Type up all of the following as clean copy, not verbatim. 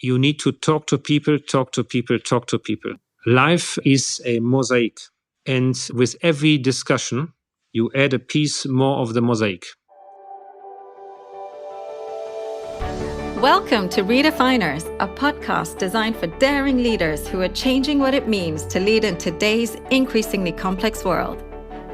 You need to talk to people, talk to people, talk to people. Life is a mosaic. And with every discussion, you add a piece more of the mosaic. Welcome to Redefiners, a podcast designed for daring leaders who are changing what it means to lead in today's increasingly complex world.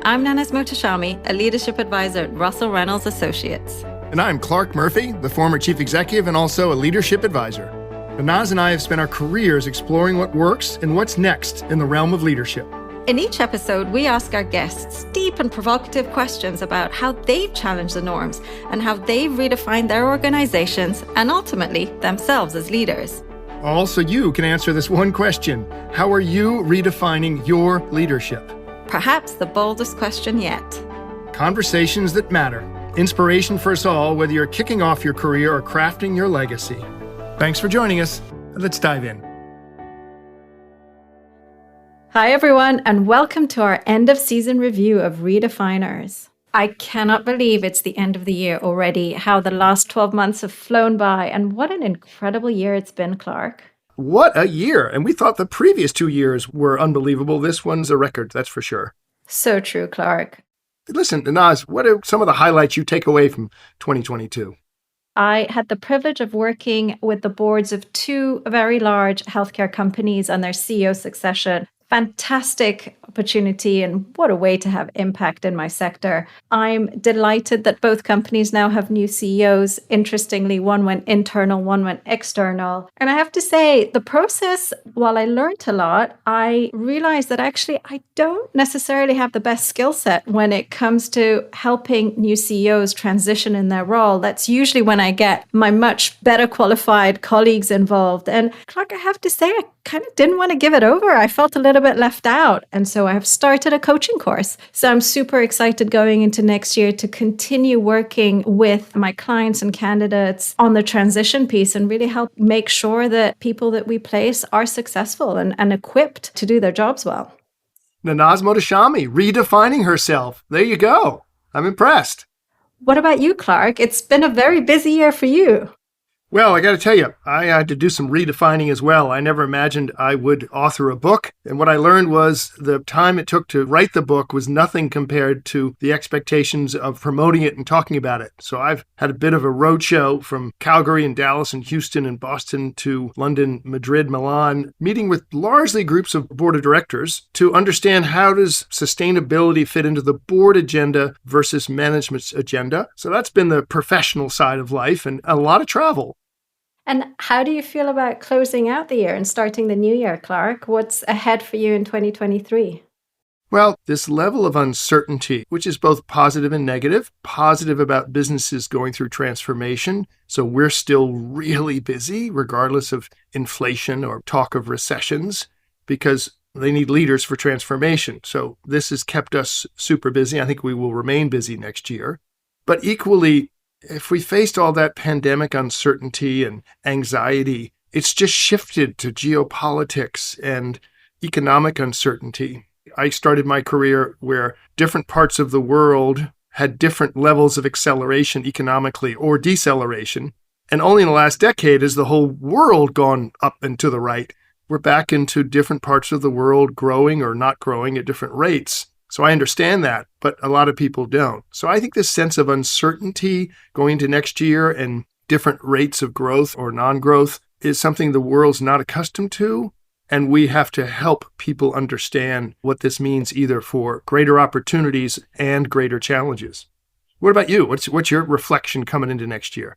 I'm Nanaz Mohtashami, a leadership advisor at Russell Reynolds Associates. And I'm Clarke Murphy, the former chief executive and also a leadership advisor. Nanaz and I have spent our careers exploring what works and what's next in the realm of leadership. In each episode, we ask our guests deep and provocative questions about how they've challenged the norms and how they've redefined their organizations and ultimately themselves as leaders. Also, you can answer this one question. How are you redefining your leadership? Perhaps the boldest question yet. Conversations that matter. Inspiration for us all, whether you're kicking off your career or crafting your legacy. Thanks for joining us. Let's dive in. Hi, everyone, and welcome to our end of season review of Redefiners. I cannot believe it's the end of the year already, how the last 12 months have flown by, and what an incredible year it's been, Clarke. What a year. And we thought the previous 2 years were unbelievable. This one's a record, that's for sure. So true, Clarke. Listen, Nanaz, what are some of the highlights you take away from 2022? I had the privilege of working with the boards of two very large healthcare companies on their CEO succession. Fantastic opportunity, and what a way to have impact in my sector. I'm delighted that both companies now have new CEOs. Interestingly, one went internal, one went external. And I have to say, the process, while I learned a lot, I realized that actually I don't necessarily have the best skill set when it comes to helping new CEOs transition in their role. That's usually when I get my much better qualified colleagues involved. And Clarke, I have to say, I kind of didn't want to give it over. I felt a little bit left out. And so I have started a coaching course. So I'm super excited going into next year to continue working with my clients and candidates on the transition piece and really help make sure that people that we place are successful and equipped to do their jobs well. Nanaz Mohtashami, redefining herself. There you go. I'm impressed. What about you, Clarke? It's been a very busy year for you. Well, I got to tell you, I had to do some redefining as well. I never imagined I would author a book. And what I learned was the time it took to write the book was nothing compared to the expectations of promoting it and talking about it. So I've had a bit of a roadshow from Calgary and Dallas and Houston and Boston to London, Madrid, Milan, meeting with largely groups of board of directors to understand how does sustainability fit into the board agenda versus management's agenda. So that's been the professional side of life and a lot of travel. And how do you feel about closing out the year and starting the new year, Clarke? What's ahead for you in 2023? Well, this level of uncertainty, which is both positive and negative, positive about businesses going through transformation. So we're still really busy, regardless of inflation or talk of recessions, because they need leaders for transformation. So this has kept us super busy. I think we will remain busy next year. But equally, if we faced all that pandemic uncertainty and anxiety, it's just shifted to geopolitics and economic uncertainty. I started my career where different parts of the world had different levels of acceleration economically or deceleration. And only in the last decade has the whole world gone up and to the right. We're back into different parts of the world growing or not growing at different rates. So I understand that, but a lot of people don't. So I think this sense of uncertainty going into next year and different rates of growth or non-growth is something the world's not accustomed to. And we have to help people understand what this means either for greater opportunities and greater challenges. What about you? What's your reflection coming into next year?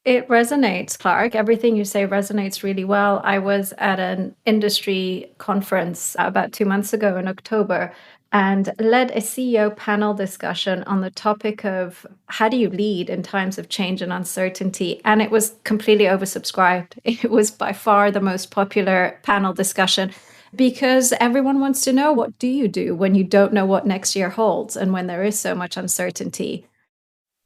It resonates, Clarke. Everything you say resonates really well. I was at an industry conference about 2 months ago in October and led a CEO panel discussion on the topic of how do you lead in times of change and uncertainty? And it was completely oversubscribed. It was by far the most popular panel discussion because everyone wants to know, what do you do when you don't know what next year holds and when there is so much uncertainty?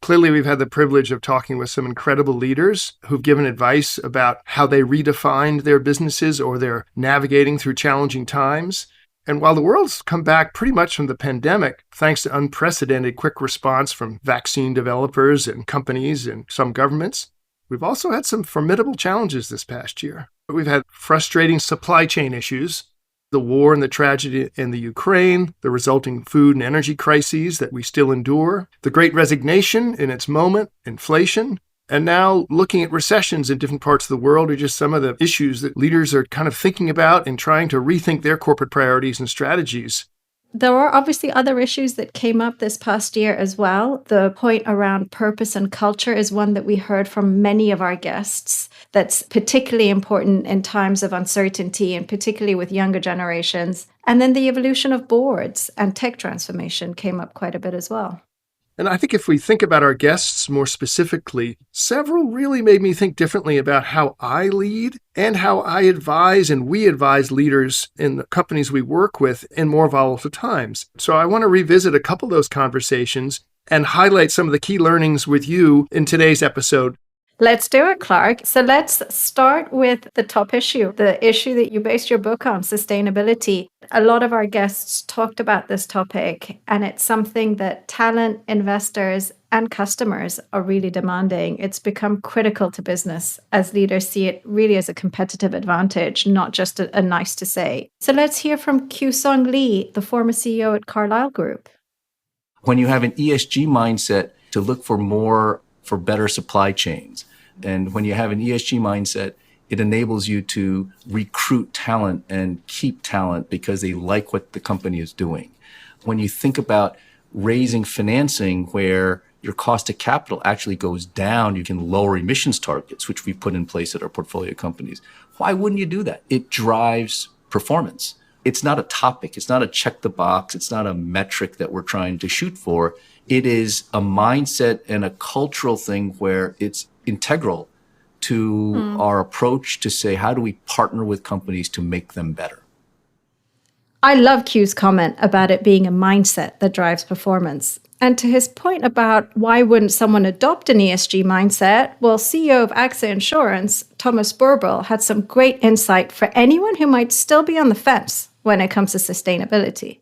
Clearly, we've had the privilege of talking with some incredible leaders who've given advice about how they redefined their businesses or they're navigating through challenging times. And while the world's come back pretty much from the pandemic, thanks to unprecedented quick response from vaccine developers and companies and some governments, We've also had some formidable challenges this past year. We've had frustrating supply chain issues, the war and the tragedy in the Ukraine, the resulting food and energy crises that we still endure, the Great Resignation in its moment, inflation, and now looking at recessions in different parts of the world are just some of the issues that leaders are kind of thinking about and trying to rethink their corporate priorities and strategies. There are obviously other issues that came up this past year as well. The point around purpose and culture is one that we heard from many of our guests that's particularly important in times of uncertainty and particularly with younger generations. And then the evolution of boards and tech transformation came up quite a bit as well. And I think if we think about our guests more specifically, several really made me think differently about how I lead and how I advise and we advise leaders in the companies we work with in more volatile times. So I want to revisit a couple of those conversations and highlight some of the key learnings with you in today's episode. Let's do it, Clarke. So let's start with the top issue, the issue that you based your book on, sustainability. A lot of our guests talked about this topic, and it's something that talent, investors, and customers are really demanding. It's become critical to business as leaders see it really as a competitive advantage, not just a nice to say. So let's hear from Kyu-Sung Lee, the former CEO at Carlyle Group. When you have an ESG mindset to look for better supply chains, and when you have an ESG mindset, it enables you to recruit talent and keep talent because they like what the company is doing. When you think about raising financing where your cost of capital actually goes down, you can lower emissions targets, which we put in place at our portfolio companies. Why wouldn't you do that? It drives performance. It's not a topic. It's not a check the box. It's not a metric that we're trying to shoot for. It is a mindset and a cultural thing where it's integral to our approach to say, how do we partner with companies to make them better? I love Q's comment about it being a mindset that drives performance. And to his point about why wouldn't someone adopt an ESG mindset, well, CEO of AXA Insurance, Thomas Burbel, had some great insight for anyone who might still be on the fence when it comes to sustainability.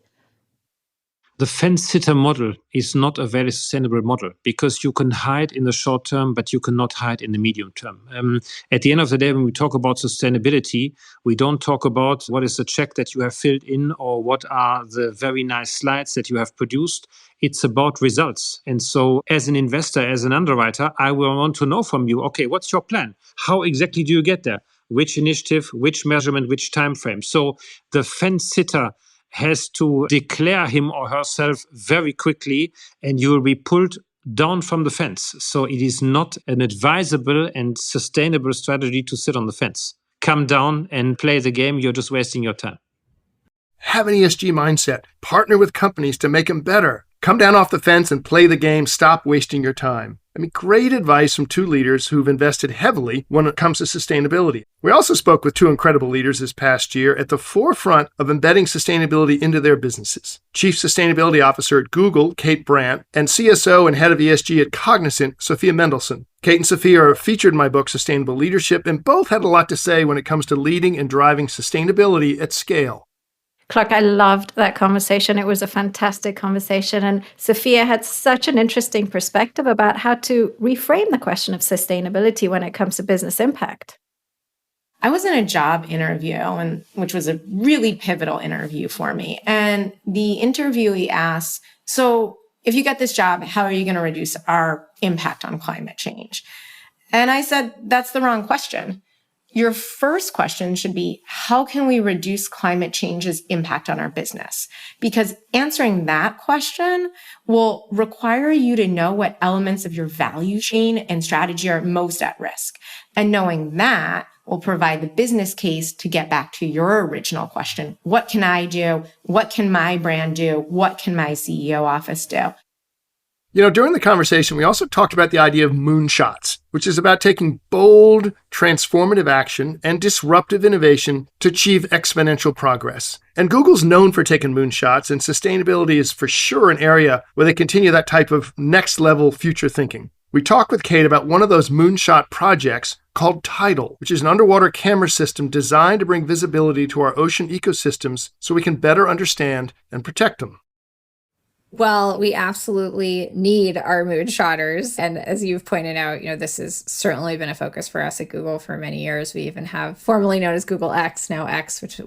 The fence-sitter model is not a very sustainable model because you can hide in the short term, but you cannot hide in the medium term. At the end of the day, when we talk about sustainability, we don't talk about what is the check that you have filled in or what are the very nice slides that you have produced. It's about results. And so as an investor, as an underwriter, I will want to know from you, okay, what's your plan? How exactly do you get there? Which initiative, which measurement, which time frame? So the fence-sitter has to declare him or herself very quickly, and you will be pulled down from the fence. So it is not an advisable and sustainable strategy to sit on the fence. Come down and play the game. You're just wasting your time. Have an ESG mindset. Partner with companies to make them better. Come down off the fence and play the game. Stop wasting your time. I mean, great advice from two leaders who've invested heavily when it comes to sustainability. We also spoke with two incredible leaders this past year at the forefront of embedding sustainability into their businesses. Chief Sustainability Officer at Google, Kate Brandt, and CSO and Head of ESG at Cognizant, Sophia Mendelson. Kate and Sophia are featured in my book, Sustainable Leadership, and both had a lot to say when it comes to leading and driving sustainability at scale. Clarke, I loved that conversation. It was a fantastic conversation. And Sophia had such an interesting perspective about how to reframe the question of sustainability when it comes to business impact. I was in a job interview, which was a really pivotal interview for me. And the interviewee asked, so if you get this job, how are you going to reduce our impact on climate change? And I said, that's the wrong question. Your first question should be, how can we reduce climate change's impact on our business? Because answering that question will require you to know what elements of your value chain and strategy are most at risk. And knowing that will provide the business case to get back to your original question. What can I do? What can my brand do? What can my CEO office do? You know, during the conversation, we also talked about the idea of moonshots, which is about taking bold, transformative action and disruptive innovation to achieve exponential progress. And Google's known for taking moonshots, and sustainability is for sure an area where they continue that type of next-level future thinking. We talked with Kate about one of those moonshot projects called Tidal, which is an underwater camera system designed to bring visibility to our ocean ecosystems so we can better understand and protect them. Well, we absolutely need our moonshotters. And as you've pointed out, this has certainly been a focus for us at Google for many years. We even have formerly known as Google X, now X, which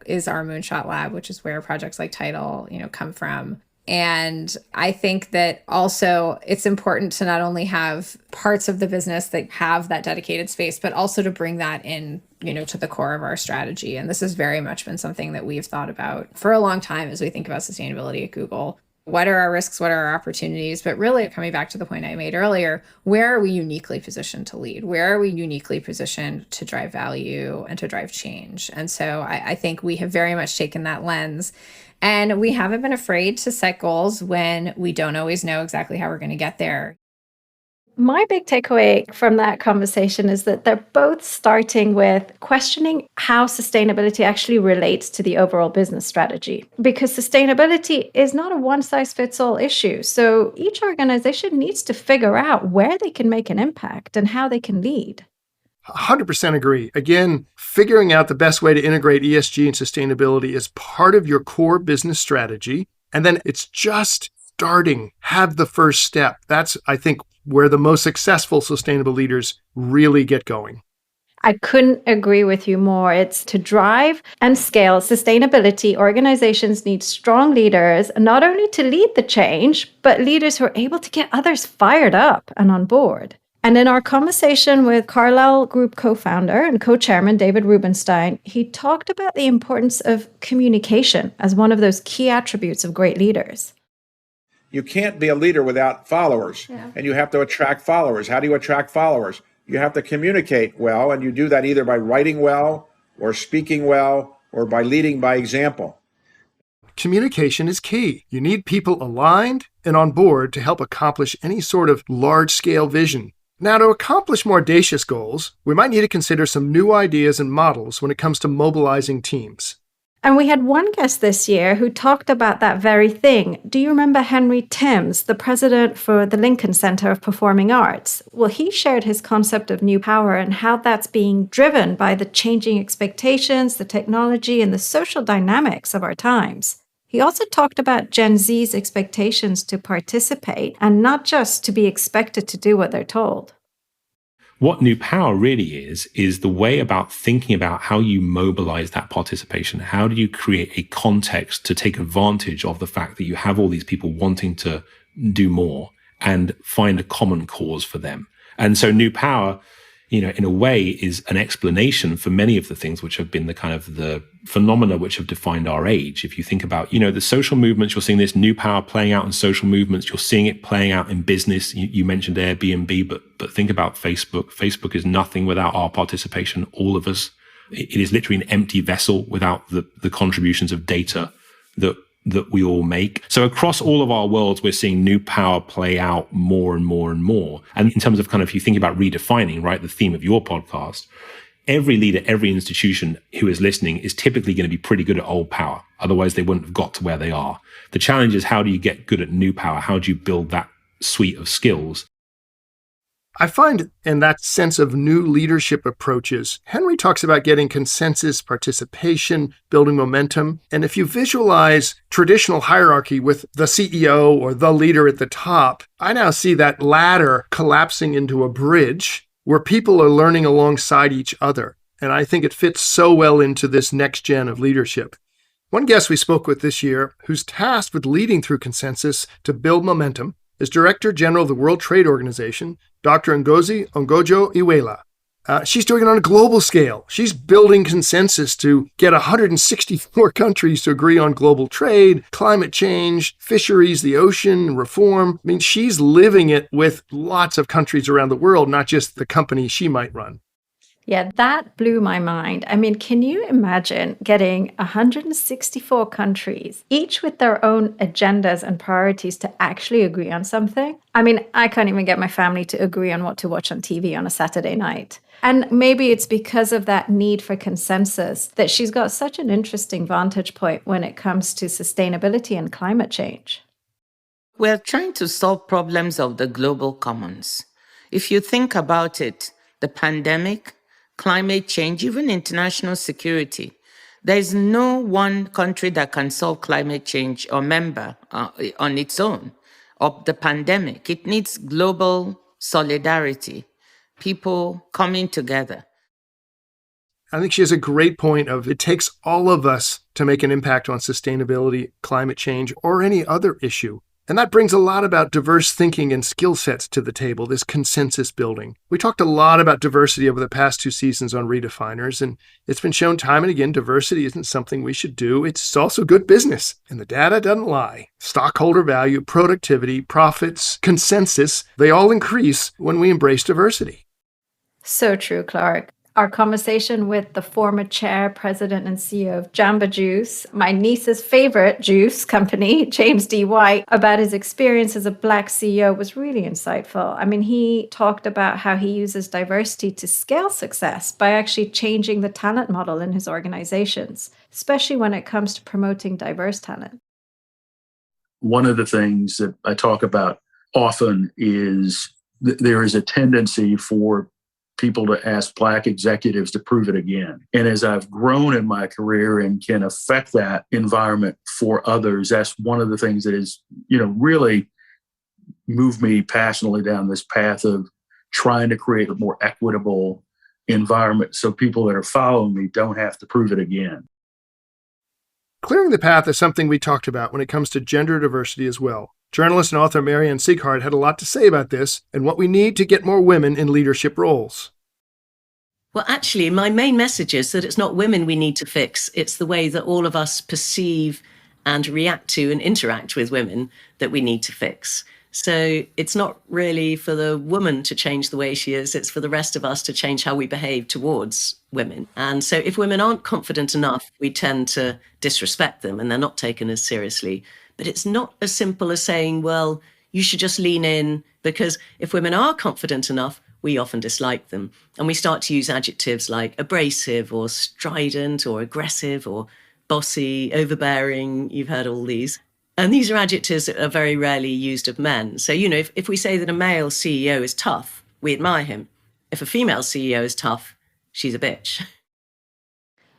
is our moonshot lab, which is where projects like Tidal, come from. And I think that also it's important to not only have parts of the business that have that dedicated space, but also to bring that in, to the core of our strategy. And this has very much been something that we've thought about for a long time as we think about sustainability at Google. What are our risks? What are our opportunities? But really, coming back to the point I made earlier, where are we uniquely positioned to lead? Where are we uniquely positioned to drive value and to drive change? And so I think we have very much taken that lens. And we haven't been afraid to set goals when we don't always know exactly how we're going to get there. My big takeaway from that conversation is that they're both starting with questioning how sustainability actually relates to the overall business strategy. Because sustainability is not a one-size-fits-all issue. So each organization needs to figure out where they can make an impact and how they can lead. 100% agree. Again, figuring out the best way to integrate ESG and sustainability is part of your core business strategy. And then it's just starting, have the first step. That's, I think, where the most successful sustainable leaders really get going. I couldn't agree with you more. It's to drive and scale sustainability. Organizations need strong leaders, not only to lead the change, but leaders who are able to get others fired up and on board. And in our conversation with Carlyle Group co-founder and co-chairman David Rubenstein, he talked about the importance of communication as one of those key attributes of great leaders. You can't be a leader without followers, and you have to attract followers. How do you attract followers? You have to communicate well, and you do that either by writing well or speaking well or by leading by example. Communication is key. You need people aligned and on board to help accomplish any sort of large-scale vision. Now, to accomplish more audacious goals, we might need to consider some new ideas and models when it comes to mobilizing teams. And we had one guest this year who talked about that very thing. Do you remember Henry Timms, the president for the Lincoln Center of Performing Arts? Well, he shared his concept of new power and how that's being driven by the changing expectations, the technology, and the social dynamics of our times. He also talked about Gen Z's expectations to participate and not just to be expected to do what they're told. What new power really is the way about thinking about how you mobilize that participation. How do you create a context to take advantage of the fact that you have all these people wanting to do more and find a common cause for them? And so new power, in a way, is an explanation for many of the things which have been the kind of the phenomena which have defined our age. If you think about, the social movements, you're seeing this new power playing out in social movements. You're seeing it playing out in business. You mentioned Airbnb, but think about Facebook. Facebook is nothing without our participation, all of us. It is literally an empty vessel without the contributions of data that we all make. So across all of our worlds, we're seeing new power play out more and more and more. And in terms of if you think about redefining, right, the theme of your podcast, every leader, every institution who is listening is typically going to be pretty good at old power. Otherwise, they wouldn't have got to where they are. The challenge is, how do you get good at new power? How do you build that suite of skills? I find in that sense of new leadership approaches, Henry talks about getting consensus, participation, building momentum. And if you visualize traditional hierarchy with the CEO or the leader at the top, I now see that ladder collapsing into a bridge where people are learning alongside each other. And I think it fits so well into this next gen of leadership. One guest we spoke with this year, who's tasked with leading through consensus to build momentum, is Director General of the World Trade Organization, Dr. Ngozi Ogonjo-Iweala. She's doing it on a global scale. She's building consensus to get 164 countries to agree on global trade, climate change, fisheries, the ocean, reform. I mean, she's living it with lots of countries around the world, not just the company she might run. Yeah, that blew my mind. I mean, can you imagine getting 164 countries, each with their own agendas and priorities, to actually agree on something? I mean, I can't even get my family to agree on what to watch on TV on a Saturday night. And maybe it's because of that need for consensus that she's got such an interesting vantage point when it comes to sustainability and climate change. We're trying to solve problems of the global commons. If you think about it, the pandemic, climate change, even international security, There's no one country that can solve climate change or member on its own, or the pandemic. It needs global solidarity, people coming together. I think she has a great point of it takes all of us to make an impact on sustainability, climate change, or any other issue. And that brings a lot about diverse thinking and skill sets to the table, this consensus building. We talked a lot about diversity over the past 2 seasons on Redefiners, and it's been shown time and again diversity isn't something we should do. It's also good business, and the data doesn't lie. Stockholder value, productivity, profits, consensus, they all increase when we embrace diversity. So true, Clarke. Our conversation with the former chair, president, and CEO of Jamba Juice, my niece's favorite juice company, James D. White, about his experience as a Black CEO was really insightful. I mean, he talked about how he uses diversity to scale success by actually changing the talent model in his organizations, especially when it comes to promoting diverse talent. One of the things that I talk about often is there is a tendency for people to ask Black executives to prove it again. And as I've grown in my career and can affect that environment for others, that's one of the things that is, really moved me passionately down this path of trying to create a more equitable environment so people that are following me don't have to prove it again. Clearing the path is something we talked about when it comes to gender diversity as well. Journalist and author Marianne Sieghart had a lot to say about this and what we need to get more women in leadership roles. Well, actually, my main message is that it's not women we need to fix. It's the way that all of us perceive and react to and interact with women that we need to fix. So it's not really for the woman to change the way she is. It's for the rest of us to change how we behave towards women. And so if women aren't confident enough, we tend to disrespect them and they're not taken as seriously. But it's not as simple as saying, well, you should just lean in, because if women are confident enough, we often dislike them. And we start to use adjectives like abrasive or strident or aggressive or bossy, overbearing. You've heard all these. And these are adjectives that are very rarely used of men. So, if we say that a male CEO is tough, we admire him. If a female CEO is tough, she's a bitch.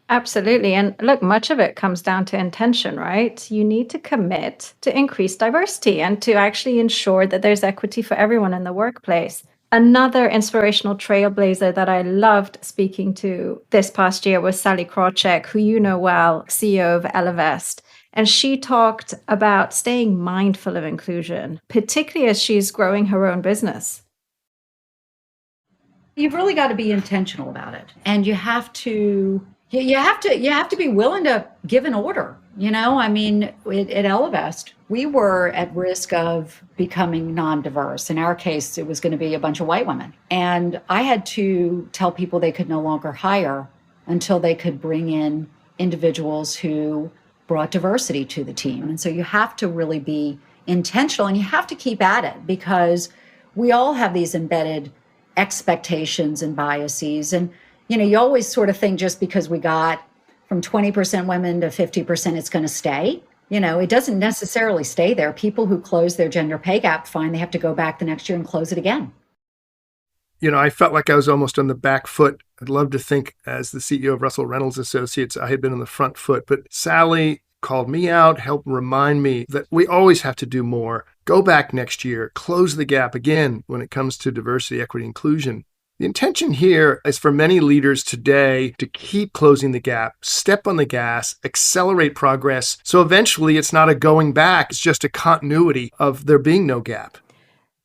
Absolutely. And look, much of it comes down to intention, right? You need to commit to increase diversity and to actually ensure that there's equity for everyone in the workplace. Another inspirational trailblazer that I loved speaking to this past year was Sally Krawcheck, who you know well, CEO of Elevest. And she talked about staying mindful of inclusion, particularly as she's growing her own business. You've really got to be intentional about it. And you have to be willing to give an order. At Elevest, we were at risk of becoming non-diverse. In our case, it was going to be a bunch of white women. And I had to tell people they could no longer hire until they could bring in individuals who brought diversity to the team. And so you have to really be intentional and you have to keep at it, because we all have these embedded expectations and biases. And, you always sort of think just because we got from 20% women to 50%, it's going to stay. It doesn't necessarily stay there. People who close their gender pay gap find they have to go back the next year and close it again. I felt like I was almost on the back foot. I'd love to think as the CEO of Russell Reynolds Associates, I had been on the front foot. But Sally called me out, helped remind me that we always have to do more. Go back next year, close the gap again when it comes to diversity, equity, inclusion. The intention here is for many leaders today to keep closing the gap, step on the gas, accelerate progress. So eventually it's not a going back, it's just a continuity of there being no gap.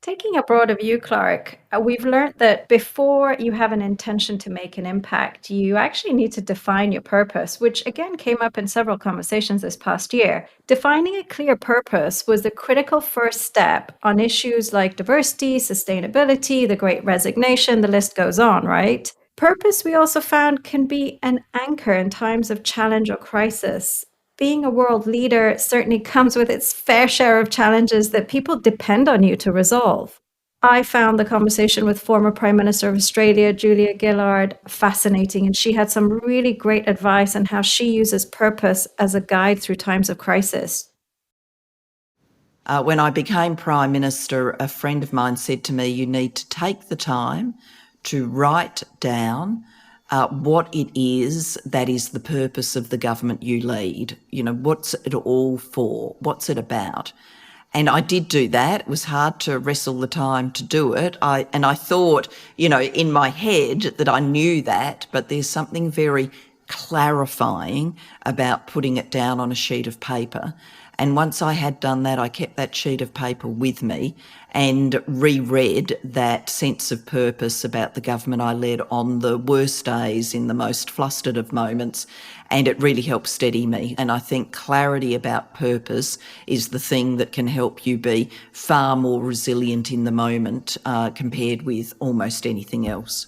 Taking a broader view, Clarke, we've learned that before you have an intention to make an impact, you actually need to define your purpose, which again came up in several conversations this past year. Defining a clear purpose was the critical first step on issues like diversity, sustainability, the Great Resignation, the list goes on, right? Purpose, we also found, can be an anchor in times of challenge or crisis. Being a world leader certainly comes with its fair share of challenges that people depend on you to resolve. I found the conversation with former Prime Minister of Australia, Julia Gillard, fascinating, and she had some really great advice on how she uses purpose as a guide through times of crisis. When I became Prime Minister, a friend of mine said to me, you need to take the time to write down what it is that is the purpose of the government you lead. You know, what's it all for? What's it about? And I did do that. It was hard to wrestle the time to do it. I thought, you know, in my head that I knew that, but there's something very clarifying about putting it down on a sheet of paper. And once I had done that, I kept that sheet of paper with me and reread that sense of purpose about the government I led on the worst days, in the most flustered of moments, and it really helped steady me. And I think clarity about purpose is the thing that can help you be far more resilient in the moment compared with almost anything else.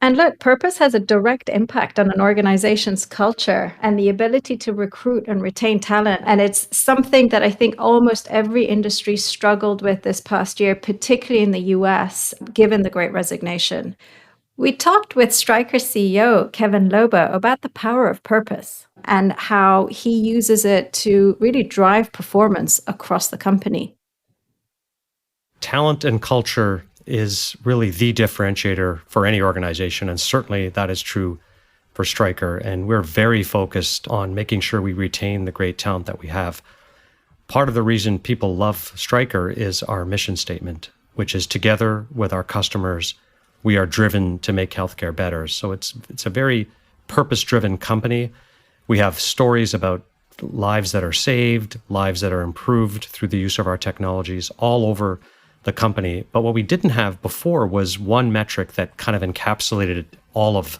And look, purpose has a direct impact on an organization's culture and the ability to recruit and retain talent. And it's something that I think almost every industry struggled with this past year, particularly in the US, given the Great Resignation. We talked with Stryker CEO Kevin Lobo about the power of purpose and how he uses it to really drive performance across the company. Talent and culture is really the differentiator for any organization, and certainly that is true for Stryker. And we're very focused on making sure we retain the great talent that we have. Part of the reason people love Stryker is our mission statement, which is together with our customers, we are driven to make healthcare better. So it's a very purpose-driven company. We have stories about lives that are saved, lives that are improved through the use of our technologies all over the company. But what we didn't have before was one metric that kind of encapsulated all of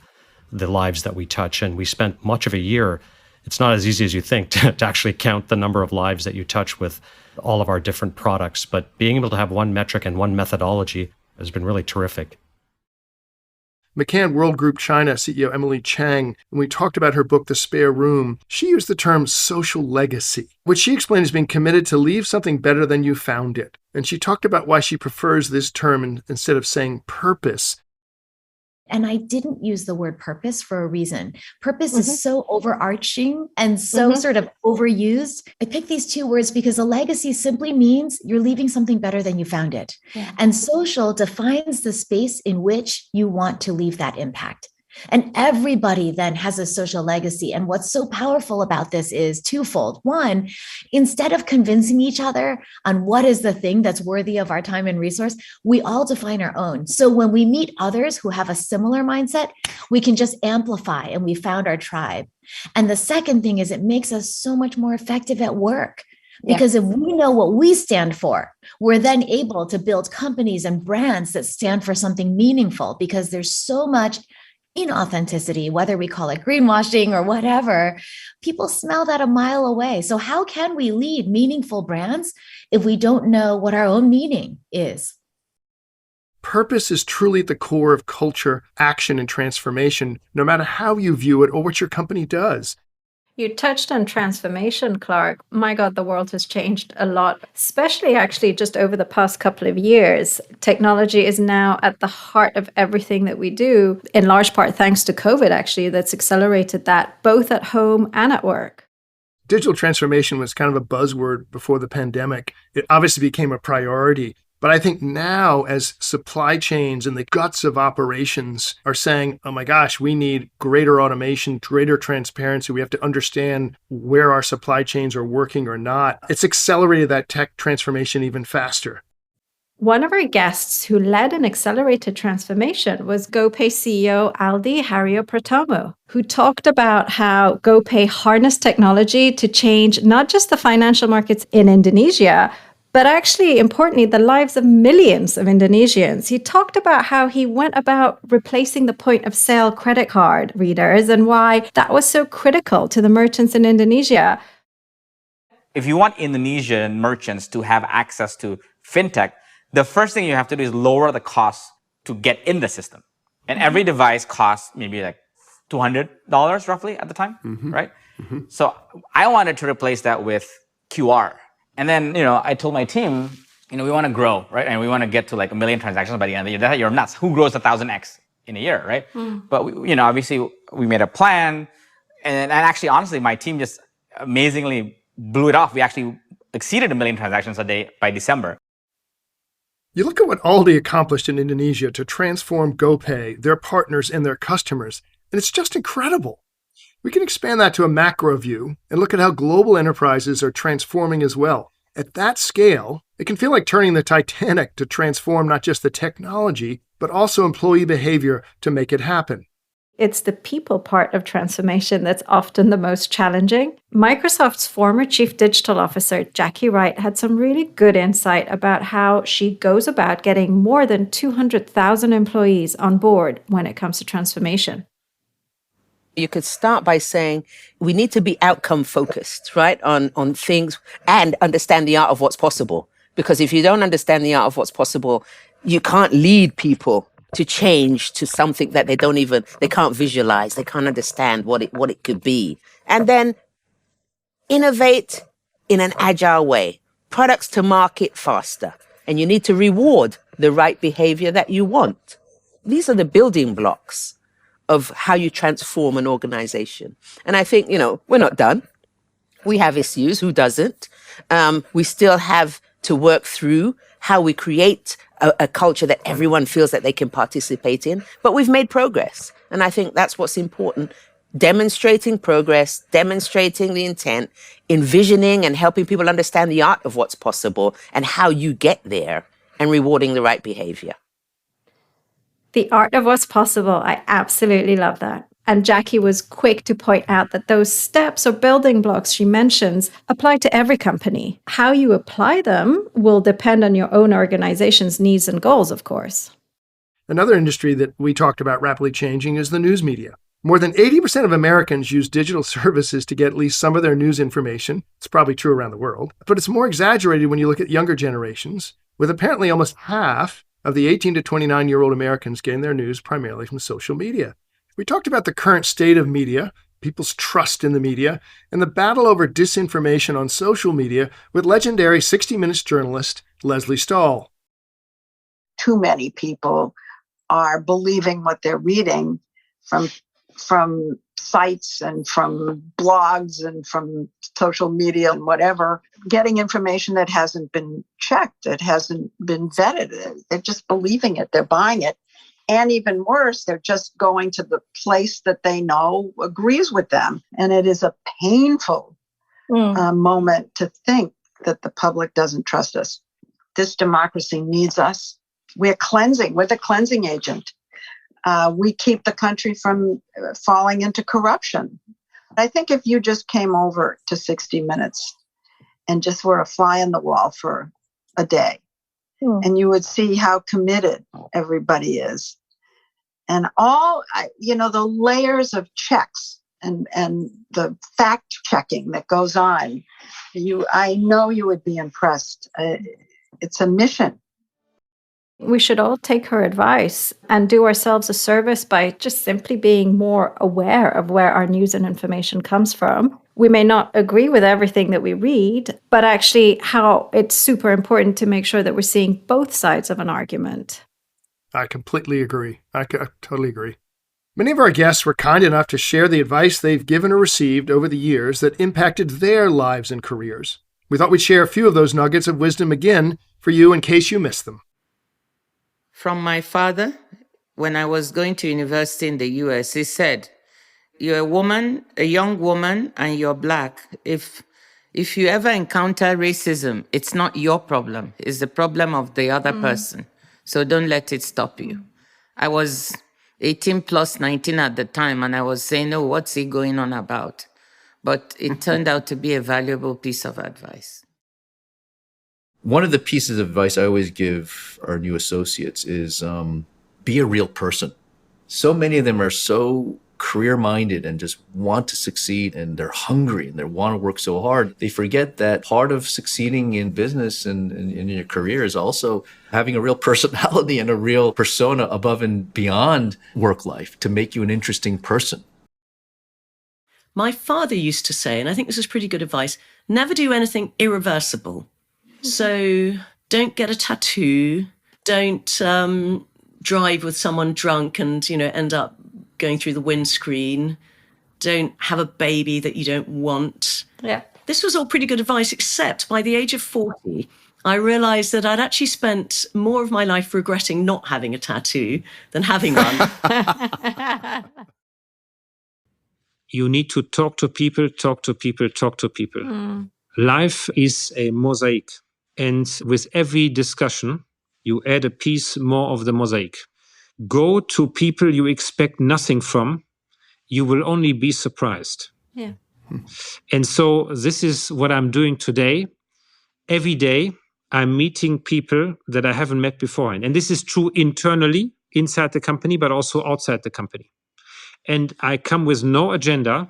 the lives that we touch. And we spent much of a year, it's not as easy as you think to actually count the number of lives that you touch with all of our different products. But being able to have one metric and one methodology has been really terrific. McCann World Group China CEO Emily Chang, when we talked about her book, The Spare Room, she used the term social legacy, which she explained as being committed to leave something better than you found it. And she talked about why she prefers this term instead of saying purpose. And I didn't use the word purpose for a reason. Purpose is so overarching and so sort of overused. I picked these two words because a legacy simply means you're leaving something better than you found it. Yeah. And social defines the space in which you want to leave that impact. And everybody then has a social legacy. And what's so powerful about this is twofold. One, instead of convincing each other on what is the thing that's worthy of our time and resource, we all define our own. So when we meet others who have a similar mindset, we can just amplify and we found our tribe. And the second thing is it makes us so much more effective at work. Because if we know what we stand for, we're then able to build companies and brands that stand for something meaningful, because there's so much inauthenticity, whether we call it greenwashing or whatever. People smell that a mile away. So how can we lead meaningful brands if we don't know what our own meaning is? Purpose is truly at the core of culture, action, and transformation, no matter how you view it or what your company does. You touched on transformation, Clarke. My God, the world has changed a lot, especially actually just over the past couple of years. Technology is now at the heart of everything that we do, in large part thanks to COVID, actually, that's accelerated that both at home and at work. Digital transformation was kind of a buzzword before the pandemic. It obviously became a priority. But I think now, as supply chains and the guts of operations are saying, oh my gosh, we need greater automation, greater transparency. We have to understand where our supply chains are working or not. It's accelerated that tech transformation even faster. One of our guests who led an accelerated transformation was GoPay CEO Aldi Hariopratomo, who talked about how GoPay harnessed technology to change not just the financial markets in Indonesia, but actually, importantly, the lives of millions of Indonesians. He talked about how he went about replacing the point of sale credit card readers and why that was so critical to the merchants in Indonesia. If you want Indonesian merchants to have access to fintech, the first thing you have to do is lower the cost to get in the system. And every device costs maybe like $200 roughly at the time, right? So I wanted to replace that with QR. And then, I told my team, we want to grow, right? And we want to get to like 1 million transactions by the end of the year. You're nuts. Who grows 1,000x in a year, right? But, obviously we made a plan. And actually, honestly, my team just amazingly blew it off. We actually exceeded 1 million transactions a day by December. You look at what Aldi accomplished in Indonesia to transform GoPay, their partners, and their customers, and it's just incredible. We can expand that to a macro view and look at how global enterprises are transforming as well. At that scale, it can feel like turning the Titanic to transform not just the technology, but also employee behavior to make it happen. It's the people part of transformation that's often the most challenging. Microsoft's former chief digital officer, Jackie Wright, had some really good insight about how she goes about getting more than 200,000 employees on board when it comes to transformation. You could start by saying we need to be outcome focused, right, on things and understand the art of what's possible. Because if you don't understand the art of what's possible, you can't lead people to change to something that they can't visualize, they can't understand what it could be. And then innovate in an agile way, products to market faster. And you need to reward the right behavior that you want. These are the building blocks of how you transform an organization. And I think, we're not done. We have issues. Who doesn't? We still have to work through how we create a culture that everyone feels that they can participate in. But we've made progress. And I think that's what's important. Demonstrating progress, demonstrating the intent, envisioning and helping people understand the art of what's possible and how you get there, and rewarding the right behavior. The art of what's possible. I absolutely love that. And Jackie was quick to point out that those steps or building blocks she mentions apply to every company. How you apply them will depend on your own organization's needs and goals, of course. Another industry that we talked about rapidly changing is the news media. More than 80% of Americans use digital services to get at least some of their news information. It's probably true around the world, but it's more exaggerated when you look at younger generations, with apparently almost half of the 18 to 29-year-old Americans getting their news primarily from social media. We talked about the current state of media, people's trust in the media, and the battle over disinformation on social media with legendary 60 Minutes journalist Lesley Stahl. Too many people are believing what they're reading from sites and from blogs and from social media and whatever, getting information that hasn't been checked, that hasn't been vetted. They're just believing it. They're buying it. And even worse, they're just going to the place that they know agrees with them. And it is a painful moment to think that the public doesn't trust us. This democracy needs us. We're cleansing. We're the cleansing agent. We keep the country from falling into corruption. I think if you just came over to 60 Minutes and just were a fly on the wall for a day, and you would see how committed everybody is. And all, the layers of checks and the fact checking that goes on, I know you would be impressed. It's a mission. We should all take her advice and do ourselves a service by just simply being more aware of where our news and information comes from. We may not agree with everything that we read, but actually how it's super important to make sure that we're seeing both sides of an argument. I completely agree. I totally agree. Many of our guests were kind enough to share the advice they've given or received over the years that impacted their lives and careers. We thought we'd share a few of those nuggets of wisdom again for you in case you missed them. From my father, when I was going to university in the US, he said, "You're a woman, a young woman, and you're Black. If you ever encounter racism, it's not your problem. It's the problem of the other person. So don't let it stop you." I was 18 plus 19 at the time, and I was saying, "Oh, what's he going on about?" But it turned out to be a valuable piece of advice. One of the pieces of advice I always give our new associates is be a real person. So many of them are so career-minded and just want to succeed, and they're hungry and they want to work so hard. They forget that part of succeeding in business and in your career is also having a real personality and a real persona above and beyond work life to make you an interesting person. My father used to say, and I think this is pretty good advice, never do anything irreversible. So don't get a tattoo, don't drive with someone drunk and, end up going through the windscreen, don't have a baby that you don't want. Yeah. This was all pretty good advice, except by the age of 40, I realized that I'd actually spent more of my life regretting not having a tattoo than having one. You need to talk to people, talk to people, talk to people. Life is a mosaic. And with every discussion, you add a piece more of the mosaic. Go to people you expect nothing from. You will only be surprised. Yeah. And so this is what I'm doing today. Every day, I'm meeting people that I haven't met before. And this is true internally, inside the company, but also outside the company. And I come with no agenda,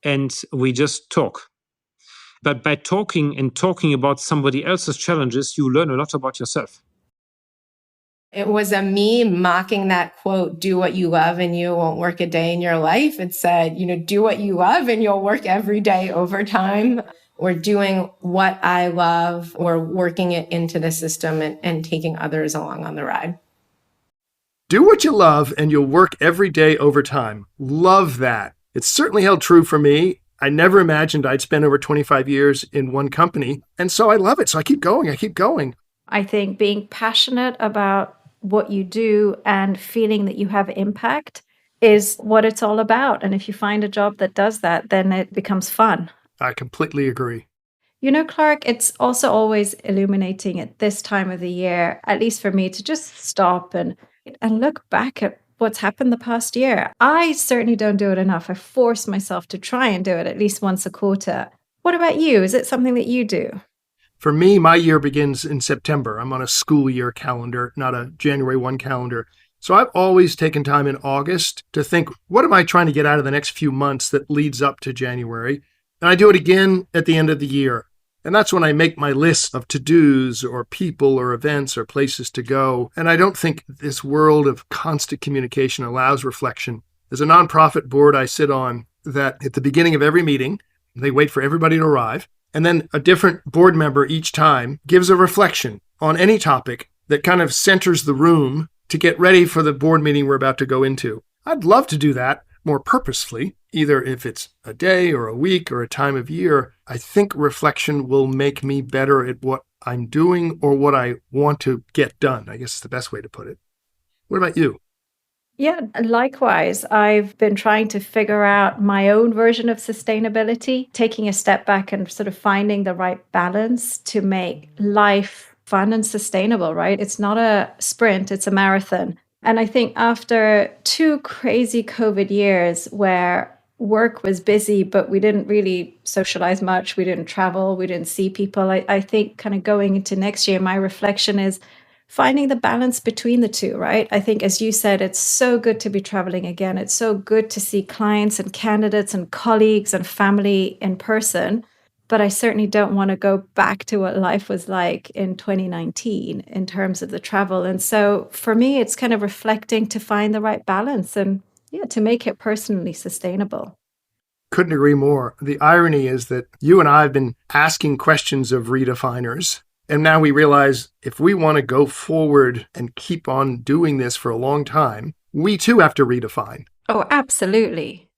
and we just talk. But by talking about somebody else's challenges, you learn a lot about yourself. It was a me mocking that quote, do what you love and you won't work a day in your life. It said, do what you love and you'll work every day overtime. Or doing what I love, or working it into the system and taking others along on the ride. Do what you love and you'll work every day overtime. Love that. It's certainly held true for me. I never imagined I'd spend over 25 years in one company. And so I love it. So I keep going. I think being passionate about what you do and feeling that you have impact is what it's all about. And if you find a job that does that, then it becomes fun. I completely agree. Clarke, it's also always illuminating at this time of the year, at least for me, to just stop and look back at what's happened the past year. I certainly don't do it enough. I force myself to try and do it at least once a quarter. What about you? Is it something that you do? For me, my year begins in September. I'm on a school year calendar, not a January 1 calendar. So I've always taken time in August to think, what am I trying to get out of the next few months that leads up to January? And I do it again at the end of the year. And that's when I make my list of to-dos or people or events or places to go. And I don't think this world of constant communication allows reflection. There's a nonprofit board I sit on that at the beginning of every meeting, they wait for everybody to arrive. And then a different board member each time gives a reflection on any topic that kind of centers the room to get ready for the board meeting we're about to go into. I'd love to do that more purposefully, either if it's a day or a week or a time of year. I think reflection will make me better at what I'm doing or what I want to get done. I guess is the best way to put it. What about you? Yeah, likewise. I've been trying to figure out my own version of sustainability, taking a step back and sort of finding the right balance to make life fun and sustainable, right? It's not a sprint, it's a marathon. And I think after 2 crazy COVID years where work was busy, but we didn't really socialize much, we didn't travel, we didn't see people, I think kind of going into next year, my reflection is finding the balance between the two, right? I think, as you said, it's so good to be traveling again. It's so good to see clients and candidates and colleagues and family in person. But I certainly don't want to go back to what life was like in 2019 in terms of the travel. And so for me, it's kind of reflecting to find the right balance and to make it personally sustainable. Couldn't agree more. The irony is that you and I have been asking questions of redefiners. And now we realize if we want to go forward and keep on doing this for a long time, we too have to redefine. Oh, absolutely.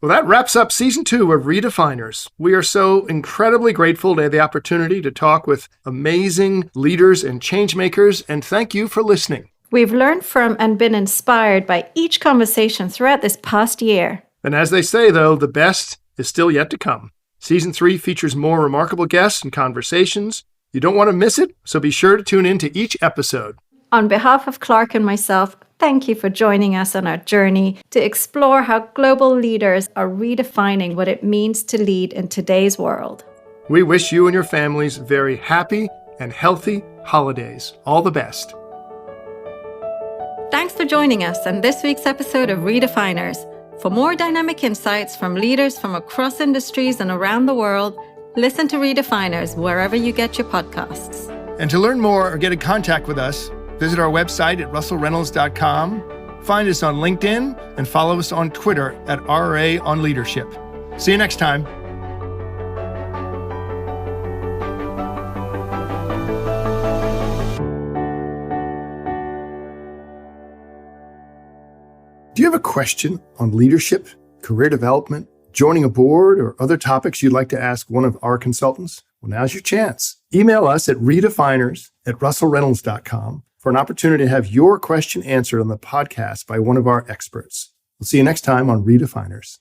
Well, that wraps up season 2 of Redefiners. We are so incredibly grateful to have the opportunity to talk with amazing leaders and change makers, and thank you for listening. We've learned from and been inspired by each conversation throughout this past year. And as they say, though, the best is still yet to come. Season 3 features more remarkable guests and conversations. You don't want to miss it, so be sure to tune in to each episode. On behalf of Clarke and myself, thank you for joining us on our journey to explore how global leaders are redefining what it means to lead in today's world. We wish you and your families very happy and healthy holidays. All the best. Thanks for joining us on this week's episode of Redefiners. For more dynamic insights from leaders from across industries and around the world, listen to Redefiners wherever you get your podcasts. And to learn more or get in contact with us, visit our website at russellreynolds.com, find us on LinkedIn, and follow us on Twitter at RA on Leadership. See you next time. Do you have a question on leadership, career development, joining a board, or other topics you'd like to ask one of our consultants? Well, now's your chance. Email us at redefiners@russellreynolds.com for an opportunity to have your question answered on the podcast by one of our experts. We'll see you next time on Redefiners.